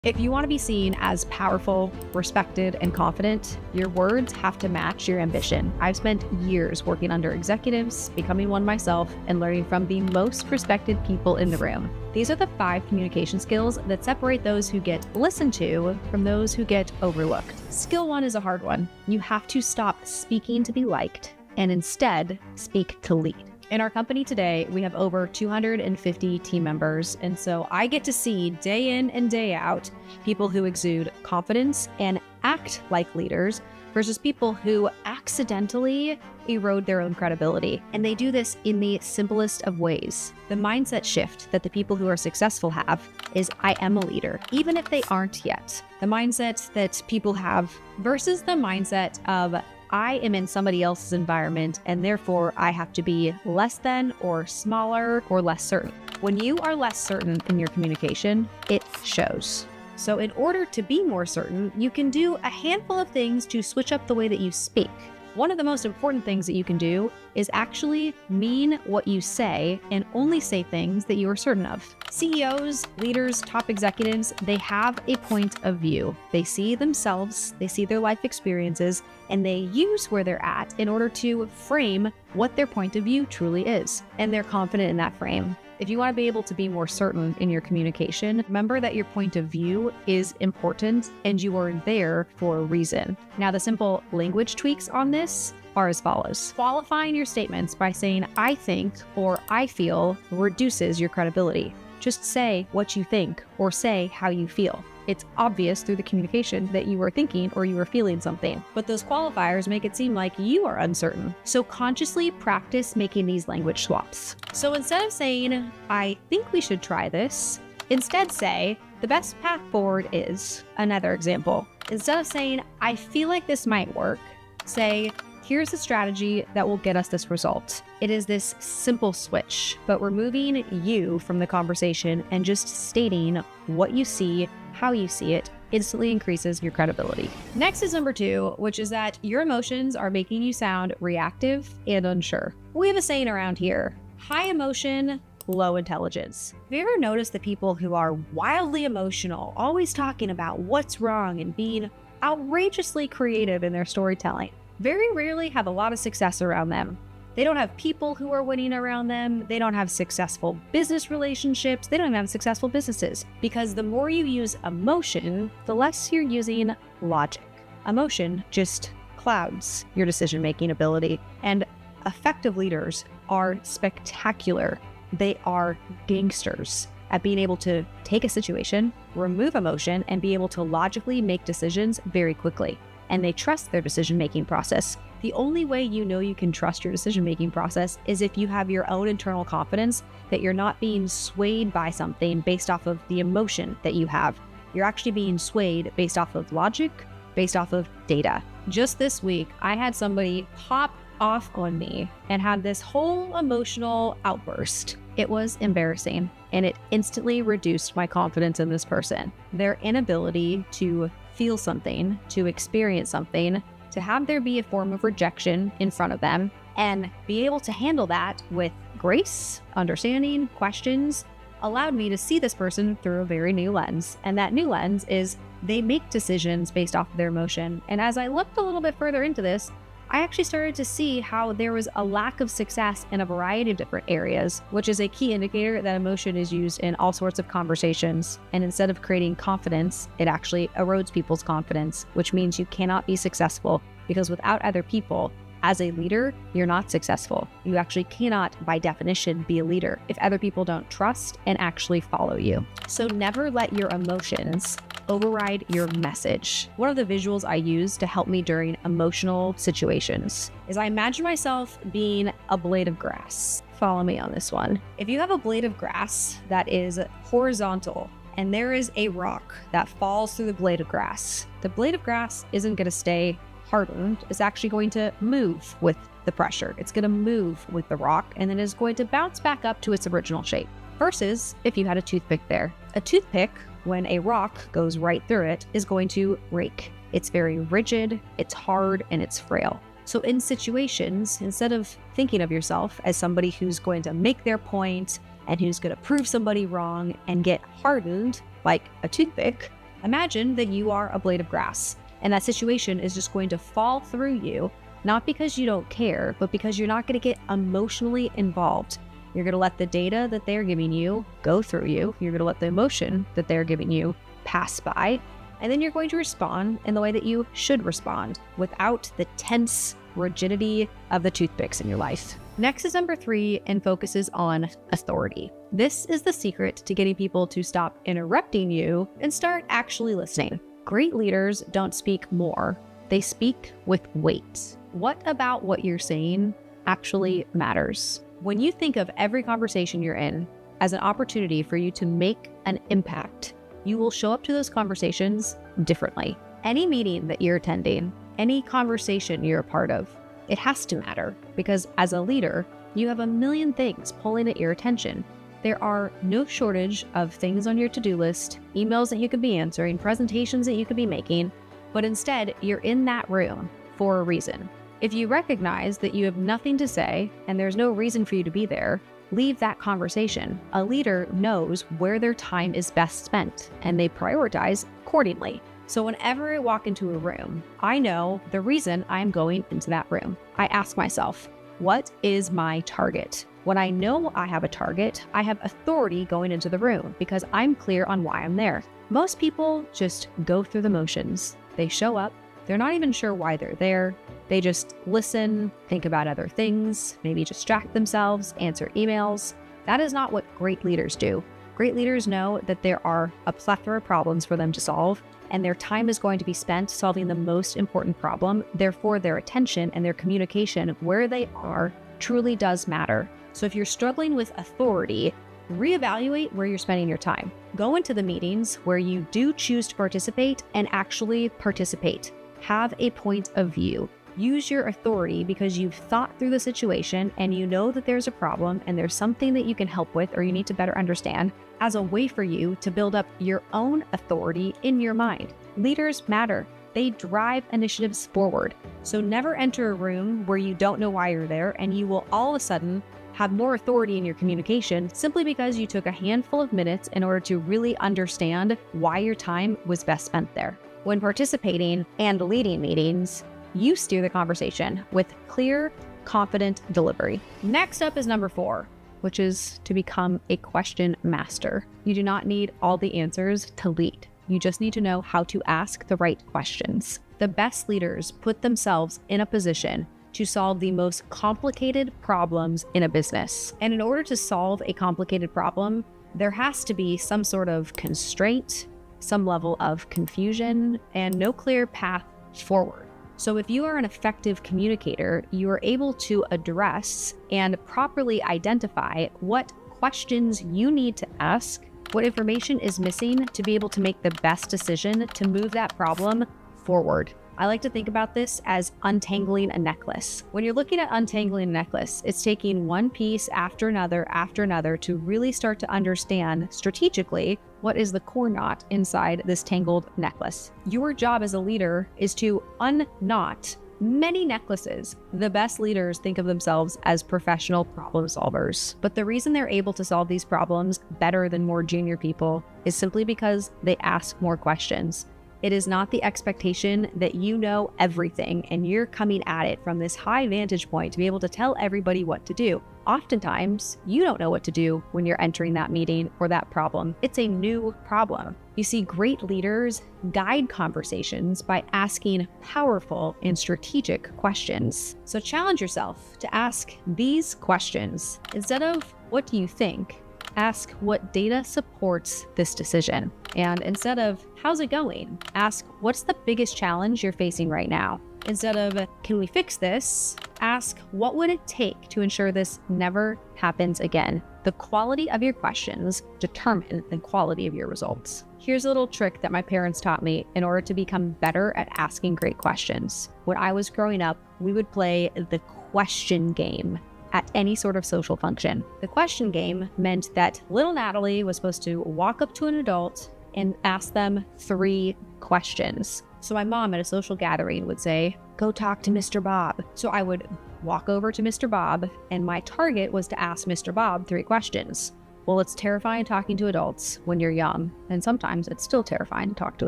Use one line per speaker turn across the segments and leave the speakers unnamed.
If you want to be seen as powerful, respected, and confident, your words have to match your ambition. I've spent years working under executives, becoming one myself, and learning from the most respected people in the room. These are the 5 communication skills that separate those who get listened to from those who get overlooked. Skill 1 is a hard one. You have to stop speaking to be liked and instead speak to lead. In our company today, we have over 250 team members, and so I get to see day in and day out people who exude confidence and act like leaders versus people who accidentally erode their own credibility. And they do this in the simplest of ways. The mindset shift that the people who are successful have is I am a leader, even if they aren't yet. The mindset that people have versus the mindset of I am in somebody else's environment and therefore I have to be less than or smaller or less certain. When you are less certain in your communication, it shows. So in order to be more certain, you can do a handful of things to switch up the way that you speak. One of the most important things that you can do is actually mean what you say and only say things that you are certain of. CEOs, leaders, top executives, they have a point of view. They see themselves, they see their life experiences, and they use where they're at in order to frame what their point of view truly is. And they're confident in that frame. If you want to be able to be more certain in your communication, remember that your point of view is important and you are there for a reason. Now, the simple language tweaks on this are as follows. Qualifying your statements by saying I think or I feel reduces your credibility. Just say what you think or say how you feel. It's obvious through the communication that you are thinking or you are feeling something, but those qualifiers make it seem like you are uncertain. So consciously practice making these language swaps. So instead of saying, I think we should try this, instead say, the best path forward is another example. Instead of saying, I feel like this might work, say, here's a strategy that will get us this result. It is this simple switch, but removing you from the conversation and just stating what you see, how you see it, instantly increases your credibility. Next is number 2, which is that your emotions are making you sound reactive and unsure. We have a saying around here, high emotion, low intelligence. Have you ever noticed the people who are wildly emotional, always talking about what's wrong and being outrageously creative in their storytelling, very rarely have a lot of success around them? They don't have people who are winning around them. They don't have successful business relationships. They don't even have successful businesses, because the more you use emotion, the less you're using logic. Emotion just clouds your decision-making ability, and effective leaders are spectacular. They are gangsters at being able to take a situation, remove emotion, and be able to logically make decisions very quickly. And they trust their decision-making process. The only way you know you can trust your decision-making process is if you have your own internal confidence that you're not being swayed by something based off of the emotion that you have. You're actually being swayed based off of logic, based off of data. Just this week, I had somebody pop off on me and had this whole emotional outburst. It was embarrassing, and it instantly reduced my confidence in this person. Their inability to feel something, to experience something, to have there be a form of rejection in front of them, and be able to handle that with grace, understanding, questions, allowed me to see this person through a very new lens. And that new lens is they make decisions based off of their emotion. And as I looked a little bit further into this, I actually started to see how there was a lack of success in a variety of different areas, which is a key indicator that emotion is used in all sorts of conversations. And instead of creating confidence, it actually erodes people's confidence, which means you cannot be successful, because without other people, as a leader, you're not successful. You actually cannot, by definition, be a leader if other people don't trust and actually follow you. So never let your emotions override your message. One of the visuals I use to help me during emotional situations is I imagine myself being a blade of grass. Follow me on this one. If you have a blade of grass that is horizontal and there is a rock that falls through the blade of grass, the blade of grass isn't going to stay hardened. It's actually going to move with the pressure. It's going to move with the rock, and then it's going to bounce back up to its original shape. Versus if you had a toothpick there. A toothpick, when a rock goes right through it, is going to rake. It's very rigid, it's hard, and it's frail. So in situations, instead of thinking of yourself as somebody who's going to make their point and who's going to prove somebody wrong and get hardened like a toothpick, Imagine that you are a blade of grass, and that situation is just going to fall through you, not because you don't care, but because you're not going to get emotionally involved. You're going to let the data that they're giving you go through you. You're going to let the emotion that they're giving you pass by. And then you're going to respond in the way that you should respond without the tense rigidity of the toothpicks in your life. Next is number 3 and focuses on authority. This is the secret to getting people to stop interrupting you and start actually listening. Great leaders don't speak more. They speak with weight. What about what you're saying actually matters? When you think of every conversation you're in as an opportunity for you to make an impact, you will show up to those conversations differently. Any meeting that you're attending, any conversation you're a part of, it has to matter, because as a leader, you have a million things pulling at your attention. There are no shortage of things on your to-do list, emails that you could be answering, presentations that you could be making, but instead you're in that room for a reason. If you recognize that you have nothing to say and there's no reason for you to be there, leave that conversation. A leader knows where their time is best spent, and they prioritize accordingly. So whenever I walk into a room, I know the reason I'm going into that room. I ask myself, what is my target? When I know I have a target, I have authority going into the room because I'm clear on why I'm there. Most people just go through the motions. They show up. They're not even sure why they're there. They just listen, think about other things, maybe distract themselves, answer emails. That is not what great leaders do. Great leaders know that there are a plethora of problems for them to solve, and their time is going to be spent solving the most important problem. Therefore, their attention and their communication where they are truly does matter. So if you're struggling with authority, reevaluate where you're spending your time. Go into the meetings where you do choose to participate and actually participate. Have a point of view. Use your authority because you've thought through the situation and you know that there's a problem and there's something that you can help with or you need to better understand as a way for you to build up your own authority in your mind. Leaders matter. They drive initiatives forward. So never enter a room where you don't know why you're there and you will all of a sudden have more authority in your communication simply because you took a handful of minutes in order to really understand why your time was best spent there. When participating and leading meetings, you steer the conversation with clear, confident delivery. Next up is number 4, which is to become a question master. You do not need all the answers to lead. You just need to know how to ask the right questions. The best leaders put themselves in a position to solve the most complicated problems in a business. And in order to solve a complicated problem, there has to be some sort of constraint, some level of confusion, and no clear path forward. So if you are an effective communicator, you are able to address and properly identify what questions you need to ask, what information is missing to be able to make the best decision to move that problem forward. I like to think about this as untangling a necklace. When you're looking at untangling a necklace, it's taking one piece after another to really start to understand strategically what is the core knot inside this tangled necklace. Your job as a leader is to unknot many necklaces. The best leaders think of themselves as professional problem solvers, but the reason they're able to solve these problems better than more junior people is simply because they ask more questions. It is not the expectation that you know everything and you're coming at it from this high vantage point to be able to tell everybody what to do. Oftentimes, you don't know what to do when you're entering that meeting or that problem. It's a new problem. You see, great leaders guide conversations by asking powerful and strategic questions. So challenge yourself to ask these questions. Instead of, what do you think? Ask what data supports this decision. And instead of, how's it going? Ask, what's the biggest challenge you're facing right now? Instead of, can we fix this? Ask, what would it take to ensure this never happens again? The quality of your questions determine the quality of your results. Here's a little trick that my parents taught me in order to become better at asking great questions. When I was growing up, we would play the question game at any sort of social function. The question game meant that little Natalie was supposed to walk up to an adult and ask them 3 questions. So my mom at a social gathering would say, go talk to Mr. Bob. So I would walk over to Mr. Bob, and my target was to ask Mr. Bob 3 questions. Well, it's terrifying talking to adults when you're young, and sometimes it's still terrifying to talk to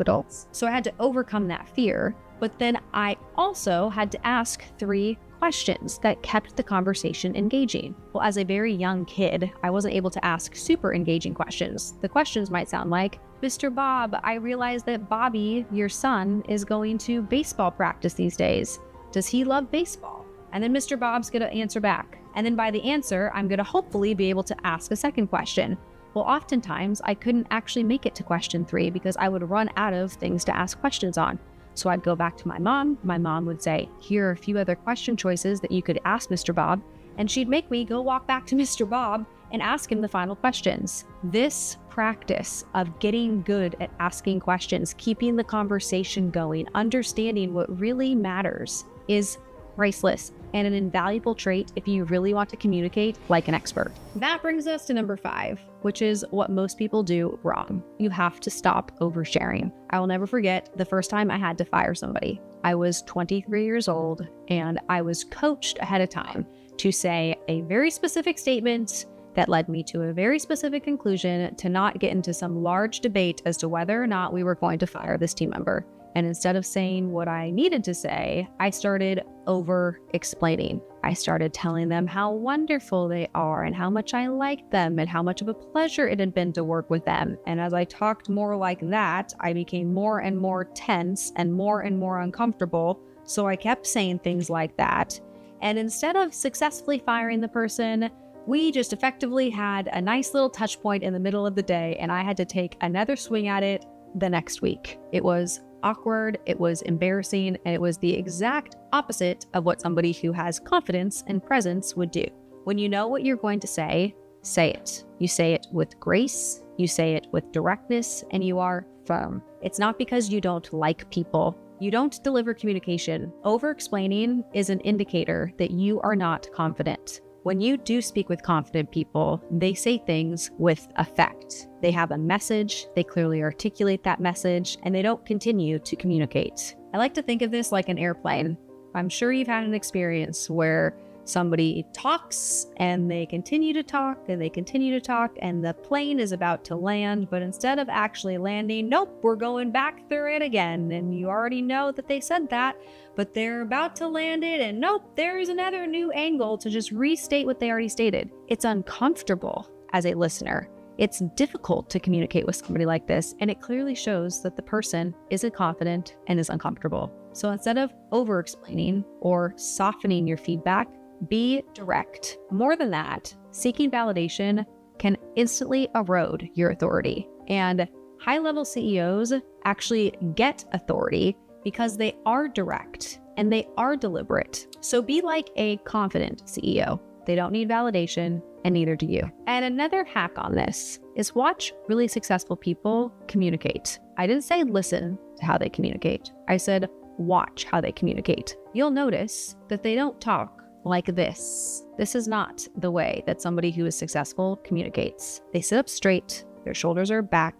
adults. So I had to overcome that fear, but then I also had to ask 3 questions that kept the conversation engaging. Well, as a very young kid, I wasn't able to ask super engaging questions. The questions might sound like, Mr. Bob, I realize that Bobby, your son, is going to baseball practice these days. Does he love baseball? And then Mr. Bob's gonna answer back. And then by the answer, I'm gonna hopefully be able to ask a second question. Well, oftentimes I couldn't actually make it to question 3 because I would run out of things to ask questions on. So I'd go back to my mom. My mom would say, here are a few other question choices that you could ask Mr. Bob. And she'd make me go walk back to Mr. Bob and ask him the final questions. This practice of getting good at asking questions, keeping the conversation going, understanding what really matters is priceless and an invaluable trait if you really want to communicate like an expert. That brings us to number 5, which is what most people do wrong. You have to stop oversharing. I will never forget the first time I had to fire somebody. I was 23 years old and I was coached ahead of time to say a very specific statement that led me to a very specific conclusion to not get into some large debate as to whether or not we were going to fire this team member. And instead of saying what I needed to say, I started over-explaining. I started telling them how wonderful they are and how much I liked them and how much of a pleasure it had been to work with them. And as I talked more like that, I became more and more tense and more uncomfortable. So I kept saying things like that. And instead of successfully firing the person, we just effectively had a nice little touch point in the middle of the day, and I had to take another swing at it the next week. It was awkward, it was embarrassing, and it was the exact opposite of what somebody who has confidence and presence would do. When you know what you're going to say it. You say it with grace, you say it with directness, and you are firm. It's not because you don't like people. You don't deliver communication. Over-explaining is an indicator that you are not confident. When you do speak with confident people, they say things with effect. They have a message, they clearly articulate that message, and they don't continue to communicate. I like to think of this like an airplane. I'm sure you've had an experience where somebody talks and they continue to talk and they continue to talk and the plane is about to land, but instead of actually landing, nope, we're going back through it again. And you already know that they said that, but they're about to land it and nope, there's another new angle to just restate what they already stated. It's uncomfortable as a listener. It's difficult to communicate with somebody like this, and it clearly shows that the person isn't confident and is uncomfortable. So instead of over-explaining or softening your feedback, be direct. More than that, seeking validation can instantly erode your authority. And high-level CEOs actually get authority because they are direct and they are deliberate. So be like a confident CEO. They don't need validation, and neither do you. And another hack on this is watch really successful people communicate. I didn't say listen to how they communicate. I said watch how they communicate. You'll notice that they don't talk like this. This is not the way that somebody who is successful communicates. They sit up straight, their shoulders are back,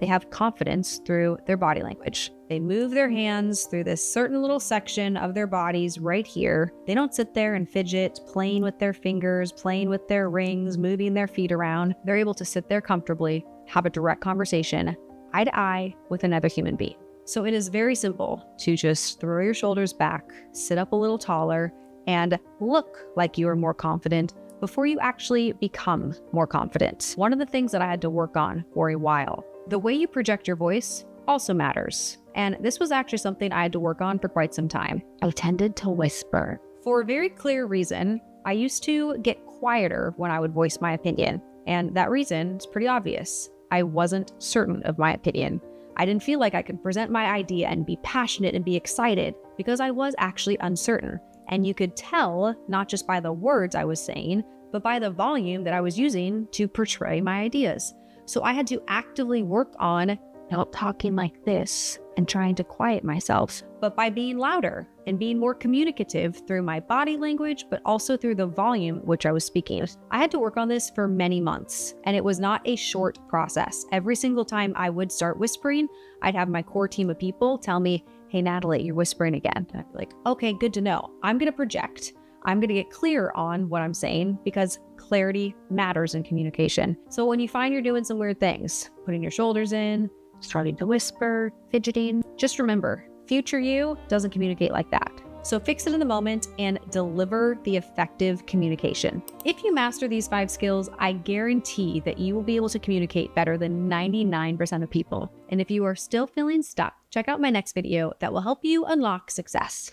they have confidence through their body language. They move their hands through this certain little section of their bodies right here. They don't sit there and fidget, playing with their fingers, playing with their rings, moving their feet around. They're able to sit there comfortably, have a direct conversation, eye to eye with another human being. So it is very simple to just throw your shoulders back, sit up a little taller, and look like you are more confident before you actually become more confident. One of the things that I had to work on for a while, the way you project your voice also matters. And this was actually something I had to work on for quite some time. I tended to whisper. For a very clear reason, I used to get quieter when I would voice my opinion. And that reason is pretty obvious. I wasn't certain of my opinion. I didn't feel like I could present my idea and be passionate and be excited because I was actually uncertain. And you could tell, not just by the words I was saying, but by the volume that I was using to portray my ideas. So I had to actively work on not talking like this and trying to quiet myself, but by being louder and being more communicative through my body language, but also through the volume which I was speaking. I had to work on this for many months, and it was not a short process. Every single time I would start whispering, I'd have my core team of people tell me, hey, Natalie, you're whispering again. And I'd be like, okay, good to know. I'm going to project. I'm going to get clear on what I'm saying because clarity matters in communication. So when you find you're doing some weird things, putting your shoulders in, starting to whisper, fidgeting, just remember, future you doesn't communicate like that. So fix it in the moment and deliver the effective communication. If you master these 5 skills, I guarantee that you will be able to communicate better than 99% of people. And if you are still feeling stuck, check out my next video that will help you unlock success.